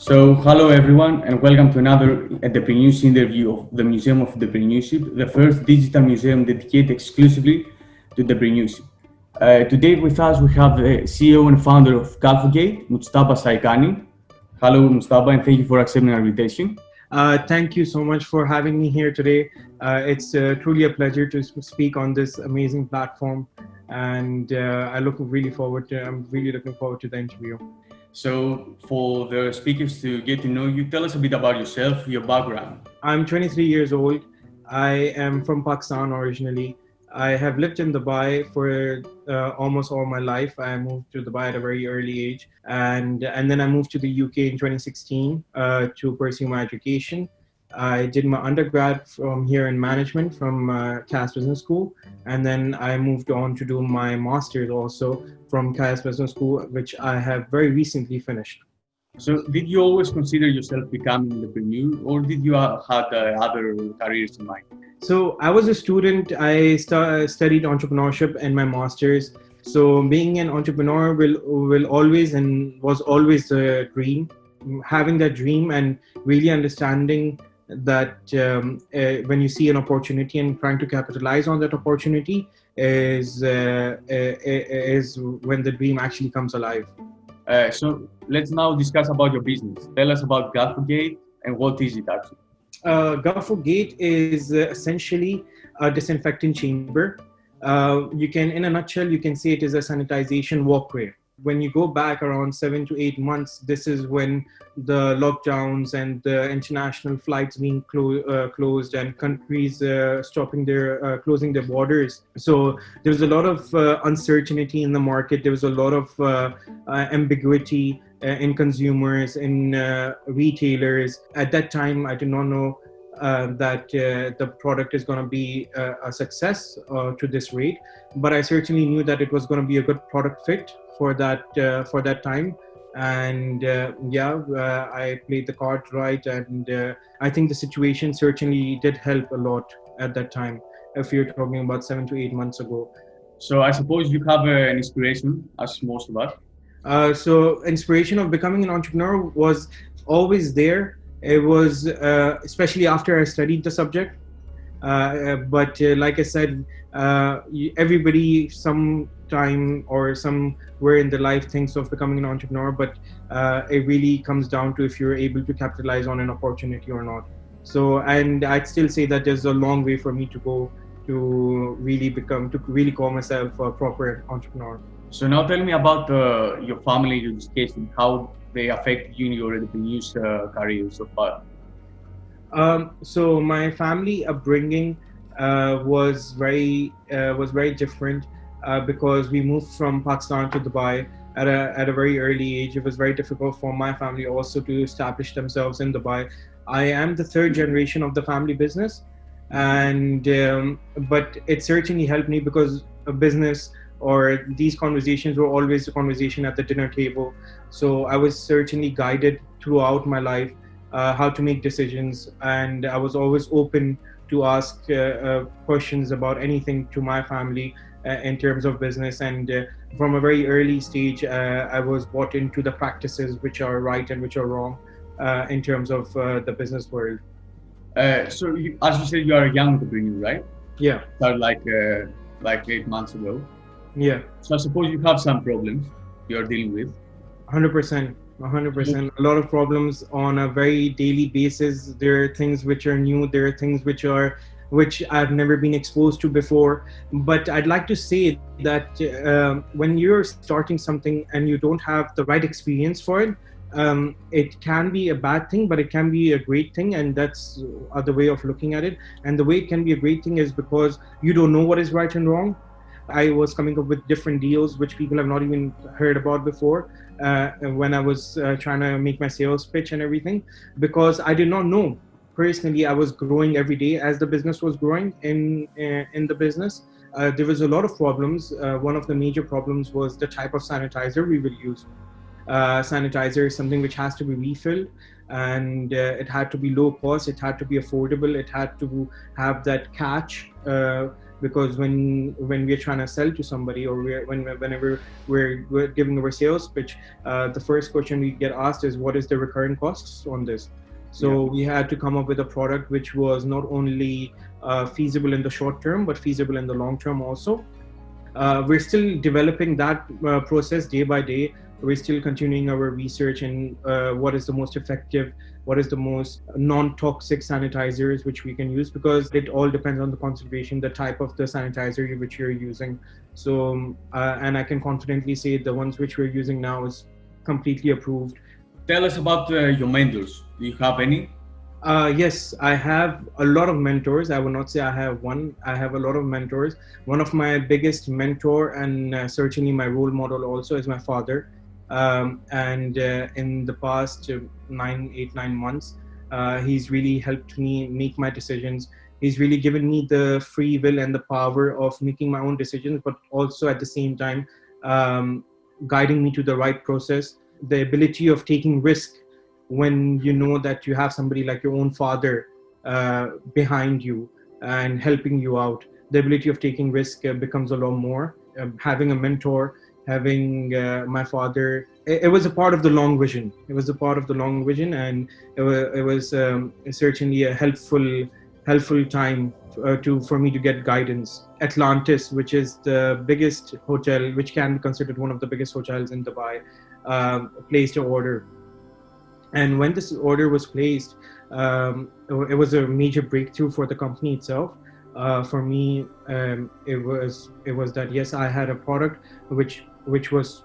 Hello everyone, and welcome to another Entrepreneurship interview of the Museum of Entrepreneurship, the first digital museum dedicated exclusively to entrepreneurship. Today with us we have the CEO and founder of Gate, Mutjaba Shaikhani. Hello Mutjaba, and thank you for accepting our invitation. Thank you so much for having me here today. It's truly a pleasure to speak on this amazing platform, and I'm really looking forward to the interview. So, for the speakers to get to know you, tell us a bit about yourself, your background. I'm 23 years old. I am from Pakistan originally. I have lived in Dubai for almost all my life. I moved to Dubai at a very early age, and then I moved to the UK in 2016 to pursue my education. I did my undergrad from here in management from CAS Business School, and then I moved on to do my master's also from CAS Business School, which I have very recently finished. So, did you always consider yourself becoming an entrepreneur, or did you have other careers in mind? So I was a student. I studied entrepreneurship in my master's. So being an entrepreneur will always and was always the dream. Having that dream and really understanding that when you see an opportunity and trying to capitalize on that opportunity is when the dream actually comes alive. So let's now discuss about your business. Tell us about Gate and what is it actually? Gate is essentially a disinfectant chamber. You can, in a nutshell, you can say it is a sanitization walkway. When you go back around 7 to 8 months, this is when the lockdowns and the international flights being closed and countries stopping their closing their borders. So there was a lot of uncertainty in the market. There was a lot of ambiguity in consumers, in retailers. At that time, I did not know that the product is going to be a success to this rate, but I certainly knew that it was going to be a good product fit for that time. And I played the card right, and I think the situation certainly did help a lot at that time. If you're talking about 7 to 8 months ago. So I suppose you have an inspiration, as most of us. So inspiration of becoming an entrepreneur was always there. It was especially after I studied the subject. But like I said, everybody sometime or somewhere in their life thinks of becoming an entrepreneur, but it really comes down to if you're able to capitalize on an opportunity or not. So, and I'd still say that there's a long way for me to go to really call myself a proper entrepreneur. So now tell me about your family, your education, how they affect you in your entrepreneur's career so far. So my family upbringing was very different because we moved from Pakistan to Dubai at a very early age. It was very difficult for my family also to establish themselves in Dubai. I am the third generation of the family business, and but it certainly helped me because a business or these conversations were always the conversation at the dinner table. So I was certainly guided throughout my life how to make decisions, and I was always open to ask questions about anything to my family in terms of business. And from a very early stage, I was brought into the practices which are right and which are wrong in terms of the business world. As you said, you are a young entrepreneur, right? Yeah. Started like 8 months ago. Yeah. So I suppose you have some problems you are dealing with. 100%. 100%. A lot of problems on a very daily basis. There are things which are new. There are things which I've never been exposed to before. But I'd like to say that when you're starting something and you don't have the right experience for it, it can be a bad thing, but it can be a great thing, and that's the way of looking at it. And the way it can be a great thing is because you don't know what is right and wrong. I was coming up with different deals which people have not even heard about before when I was trying to make my sales pitch and everything, because I did not know. Personally, I was growing every day as the business was growing in the business. There was a lot of problems. One of the major problems was the type of sanitizer we will use. sanitizer is something which has to be refilled, and it had to be low cost, it had to be affordable, it had to have that catch, because when we're trying to sell to somebody, or whenever we're giving our sales pitch, the first question we get asked is, what is the recurring costs on this? So we had to come up with a product which was not only feasible in the short term, but feasible in the long term also. We're still developing that process day by day. We're still continuing our research in what is the most effective, what is the most non-toxic sanitizers which we can use, because it all depends on the concentration, the type of the sanitizer which you're using. So, and I can confidently say the ones which we're using now is completely approved. Tell us about your mentors. Do you have any? Yes, I have a lot of mentors. I would not say I have one. I have a lot of mentors. One of my biggest mentor, and certainly my role model also, is my father. And in the past 9 months, he's really helped me make my decisions. He's really given me the free will and the power of making my own decisions, but also at the same time guiding me to the right process. The ability of taking risk when you know that you have somebody like your own father behind you and helping you out. The ability of taking risk becomes a lot more. Having a mentor, having my father, it was a part of the long vision. It was a part of the long vision, and it was certainly a helpful time for me to get guidance. Atlantis, which is the biggest hotel, which can be considered one of the biggest hotels in Dubai, placed an order. And when this order was placed, it was a major breakthrough for the company itself. For me, it was that yes, I had a product which was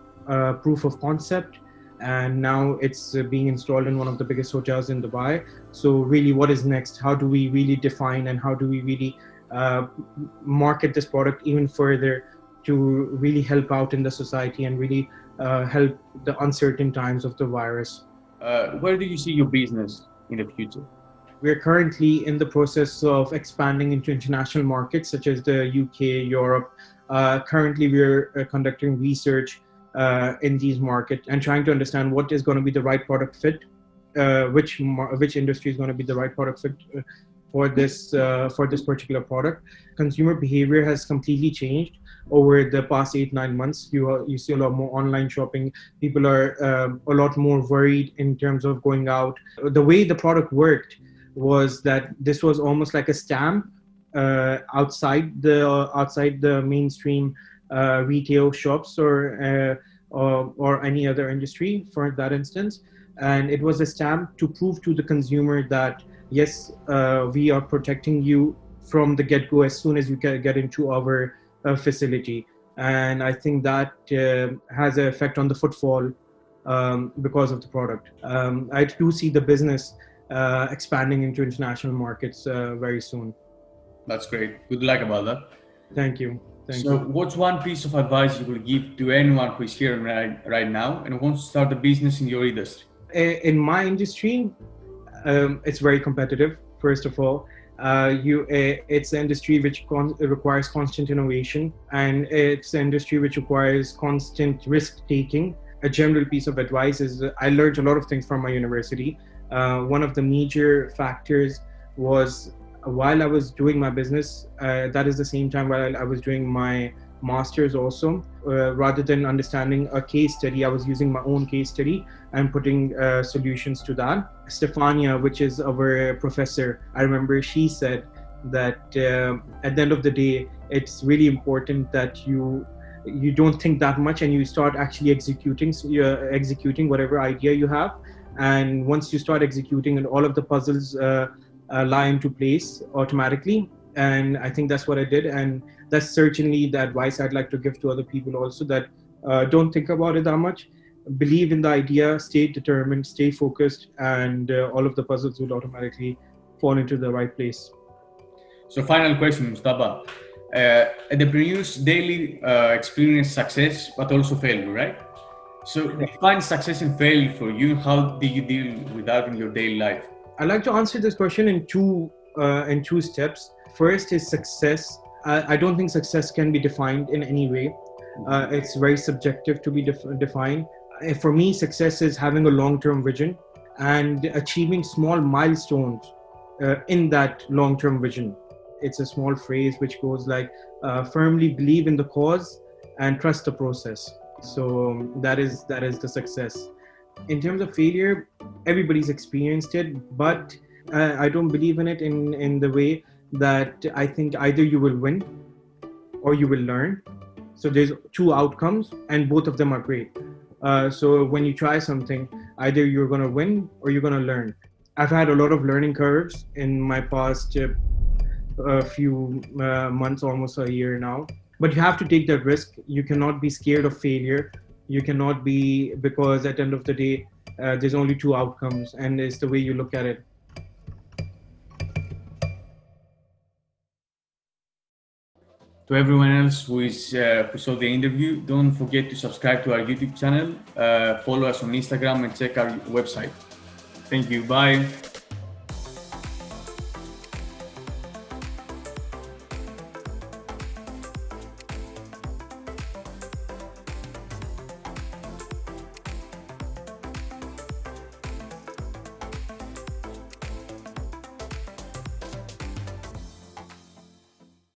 proof of concept, and now it's being installed in one of the biggest hotels in Dubai. So really, what is next? How do we really define, and how do we really market this product even further to really help out in the society and really help the uncertain times of the virus? Where do you see your business in the future? We're currently in the process of expanding into international markets such as the UK, Europe. Currently, we're conducting research in these markets and trying to understand what is going to be the right product fit, which industry is going to be the right product fit for this particular product. Consumer behavior has completely changed over the past 8-9 months. You see a lot more online shopping. People are a lot more worried in terms of going out. The way the product worked was that this was almost like a stamp outside the mainstream retail shops or any other industry for that instance. And it was a stamp to prove to the consumer that yes, we are protecting you from the get-go as soon as you get into our facility. And I think that has an effect on the footfall because of the product. I do see the business expanding into international markets very soon. That's great. Good luck about that. Thank you. So, what's one piece of advice you will give to anyone who is here right now and wants to start a business in your industry? In my industry, it's very competitive. First of all, it's an industry which requires constant innovation, and it's an industry which requires constant risk taking. A general piece of advice is I learned a lot of things from my university. One of the major factors was while I was doing my business, that is the same time while I was doing my master's also, rather than understanding a case study, I was using my own case study and putting solutions to that. Stefania, which is our professor, I remember she said that at the end of the day, it's really important that you don't think that much and you start actually executing. So you're executing whatever idea you have. And once you start executing, and all of the puzzles lie into place automatically. And I think that's what I did. And that's certainly the advice I'd like to give to other people also, that don't think about it that much. Believe in the idea, stay determined, stay focused, and all of the puzzles will automatically fall into the right place. So final question, Mujtaba. Entrepreneurs daily experience success, but also failure, right? So define success and failure for you. How do you deal with that in your daily life? I'd like to answer this question in two steps. First is success. I don't think success can be defined in any way. It's very subjective to be defined. For me, success is having a long-term vision and achieving small milestones in that long-term vision. It's a small phrase which goes like, firmly believe in the cause and trust the process. So that is the success. In terms of failure, everybody's experienced it, but I don't believe in it in the way that I think either you will win or you will learn. So there's two outcomes, and both of them are great. So when you try something, either you're going to win or you're going to learn. I've had a lot of learning curves in my past few months, almost a year now. But you have to take that risk. You cannot be scared of failure. You cannot be, because at the end of the day, there's only two outcomes, and it's the way you look at it. To everyone else who saw the interview, don't forget to subscribe to our YouTube channel, follow us on Instagram, and check our website. Thank you. Bye.